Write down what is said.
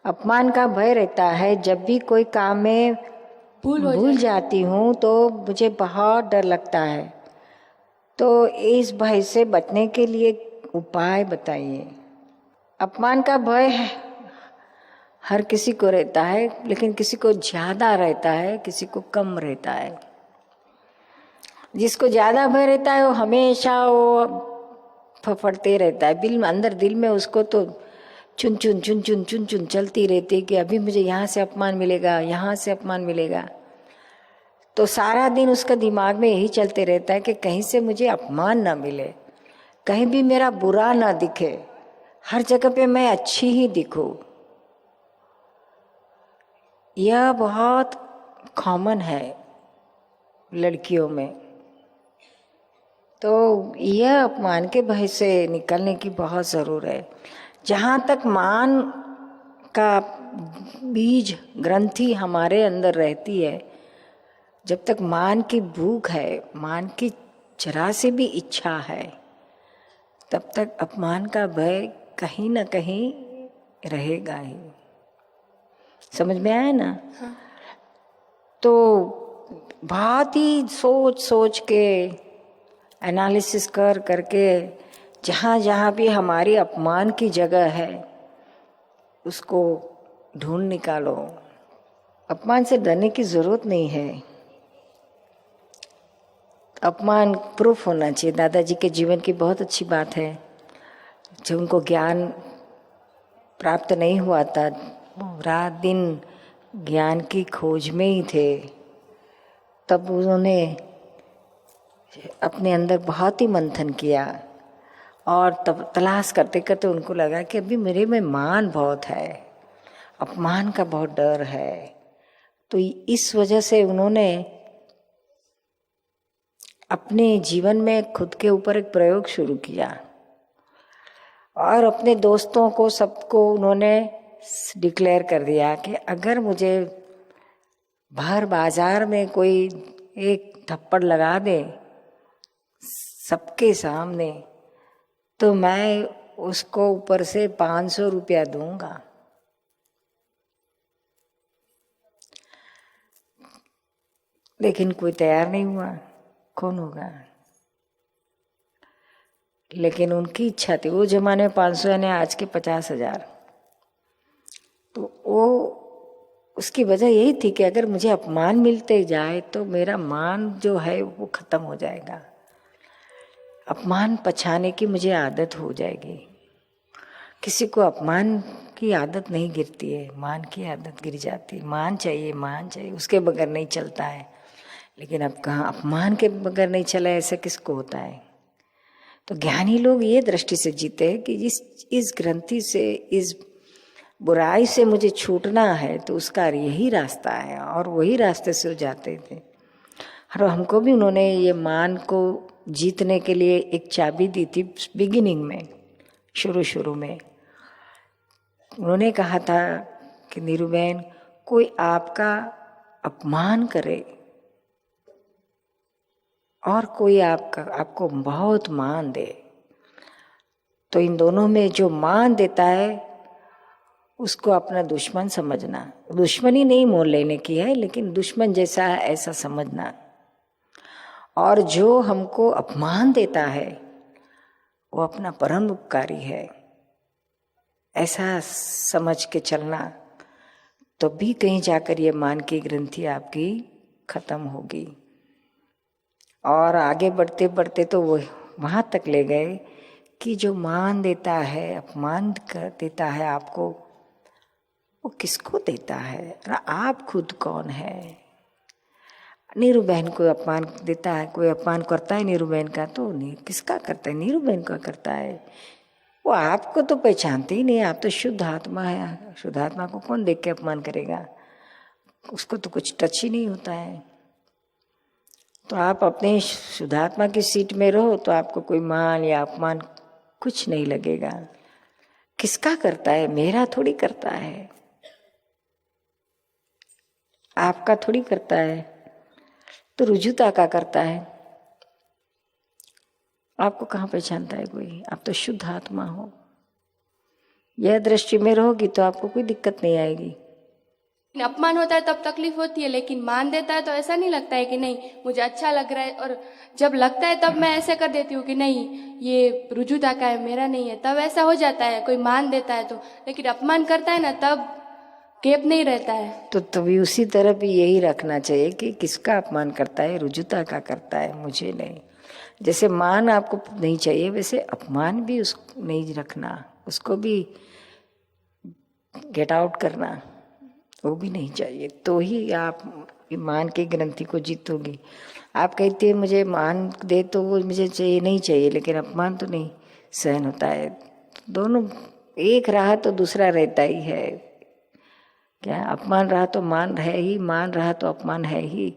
अपमान का भय रहता है। जब भी कोई काम में भूल जाती हूँ तो मुझे बहुत डर लगता है। तो इस भय से बचने के लिए उपाय बताइए। अपमान का भय हर किसी को रहता है, लेकिन किसी को ज्यादा रहता है, किसी को कम रहता है। जिसको ज्यादा भय रहता है वो हमेशा वो फफड़ते रहता है दिल में, अंदर दिल में उसको तो चुन चुन चुन चुन चुन चुन चलती रहती है कि अभी मुझे यहाँ से अपमान मिलेगा, यहाँ से अपमान मिलेगा। तो सारा दिन उसका दिमाग में यही चलते रहता है कि कहीं से मुझे अपमान ना मिले, कहीं भी मेरा बुरा ना दिखे, हर जगह पे मैं अच्छी ही दिखूं। यह बहुत कॉमन है लड़कियों में। तो यह अपमान के भय से निकलने की बहुत ज़रूर है। जहाँ तक मान का बीज ग्रंथि हमारे अंदर रहती है, जब तक मान की भूख है, मान की जरा से भी इच्छा है, तब तक अपमान का भय कहीं ना कहीं रहेगा ही। समझ में आया ना? हाँ। तो बहुत ही सोच सोच के एनालिसिस कर करके जहाँ जहाँ भी हमारी अपमान की जगह है उसको ढूंढ निकालो। अपमान से डरने की जरूरत नहीं है। अपमान प्रूफ होना चाहिए। दादाजी के जीवन की बहुत अच्छी बात है। जब उनको ज्ञान प्राप्त नहीं हुआ था, रात दिन ज्ञान की खोज में ही थे, तब उन्होंने अपने अंदर बहुत ही मंथन किया और तब तलाश करते करते उनको लगा कि अभी मेरे में मान बहुत है, अपमान का बहुत डर है। तो इस वजह से उन्होंने अपने जीवन में खुद के ऊपर एक प्रयोग शुरू किया और अपने दोस्तों को सबको उन्होंने डिक्लेयर कर दिया कि अगर मुझे भर बाजार में कोई एक थप्पड़ लगा दे सबके सामने, तो मैं उसको ऊपर से 500 रुपया दूंगा। लेकिन कोई तैयार नहीं हुआ। कौन होगा? लेकिन उनकी इच्छा थी। वो जमाने में 500 यानी आज के 50,000। तो वो उसकी वजह यही थी कि अगर मुझे अपमान मिलते जाए तो मेरा मान जो है वो खत्म हो जाएगा, अपमान पछाने की मुझे आदत हो जाएगी। किसी को अपमान की आदत नहीं गिरती है, मान की आदत गिर जाती है। मान चाहिए, मान चाहिए, उसके बगैर नहीं चलता है। लेकिन अब कहाँ अपमान के बगैर नहीं चला, ऐसा किसको होता है? तो ज्ञानी लोग ये दृष्टि से जीते हैं कि इस ग्रंथि से, इस बुराई से मुझे छूटना है, तो उसका यही रास्ता है और वही रास्ते से वो जाते थे। और हमको भी उन्होंने ये मान को जीतने के लिए एक चाबी दी थी बिगिनिंग में, शुरू में। उन्होंने कहा था कि नीरूबेन, कोई आपका अपमान करे और कोई आपको बहुत मान दे, तो इन दोनों में जो मान देता है उसको अपना दुश्मन समझना। दुश्मनी नहीं मोल लेने की है, लेकिन दुश्मन जैसा है ऐसा समझना। और जो हमको अपमान देता है वो अपना परम उपकारी है, ऐसा समझ के चलना। तो भी कहीं जाकर ये मान की ग्रंथि आपकी खत्म होगी। और आगे बढ़ते बढ़ते तो वो वहाँ तक ले गए कि जो मान देता है, अपमान कर देता है आपको, वो किसको देता है? आप खुद कौन है? नीरू बहन को अपमान देता है, कोई अपमान करता है नीरू बहन का, तो नहीं, किसका करता है? नीरू बहन का करता है। वो आपको तो पहचानते ही नहीं। आप तो शुद्ध आत्मा है। शुद्ध आत्मा को कौन देख के अपमान करेगा? उसको तो कुछ टच ही नहीं होता है। तो आप अपने शुद्धात्मा की सीट में रहो तो आपको कोई मान या अपमान कुछ नहीं लगेगा। किसका करता है? मेरा थोड़ी करता है, आपका थोड़ी करता है। तो रुजुता का करता है। आपको कहाँ पहचानता है कोई? आप तो शुद्ध आत्मा हो। यह दृष्टि में रहोगी तो आपको कोई दिक्कत नहीं आएगी। अपमान होता है तब तकलीफ होती है, लेकिन मान देता है तो ऐसा नहीं लगता है कि नहीं मुझे अच्छा लग रहा है, और जब लगता है तब मैं ऐसे कर देती हूँ कि नहीं ये रुजुता का है मेरा नहीं है, तब ऐसा हो जाता है। कोई मान देता है तो, लेकिन अपमान करता है ना तब गैप नहीं रहता है। तो तभी उसी तरह भी यही रखना चाहिए कि किसका अपमान करता है, रुजुता का करता है, मुझे नहीं। जैसे मान आपको नहीं चाहिए वैसे अपमान भी उसको नहीं रखना, उसको भी गेट आउट करना वो भी नहीं चाहिए, तो ही आप मान की ग्रंथि को जीतोगी। आप कहती है मुझे मान दे तो वो मुझे चाहिए नहीं चाहिए, लेकिन अपमान तो नहीं सहन होता है। दोनों एक रहा तो दूसरा रहता ही है। क्या अपमान रहा तो मान है ही, मान रहा तो अपमान है ही।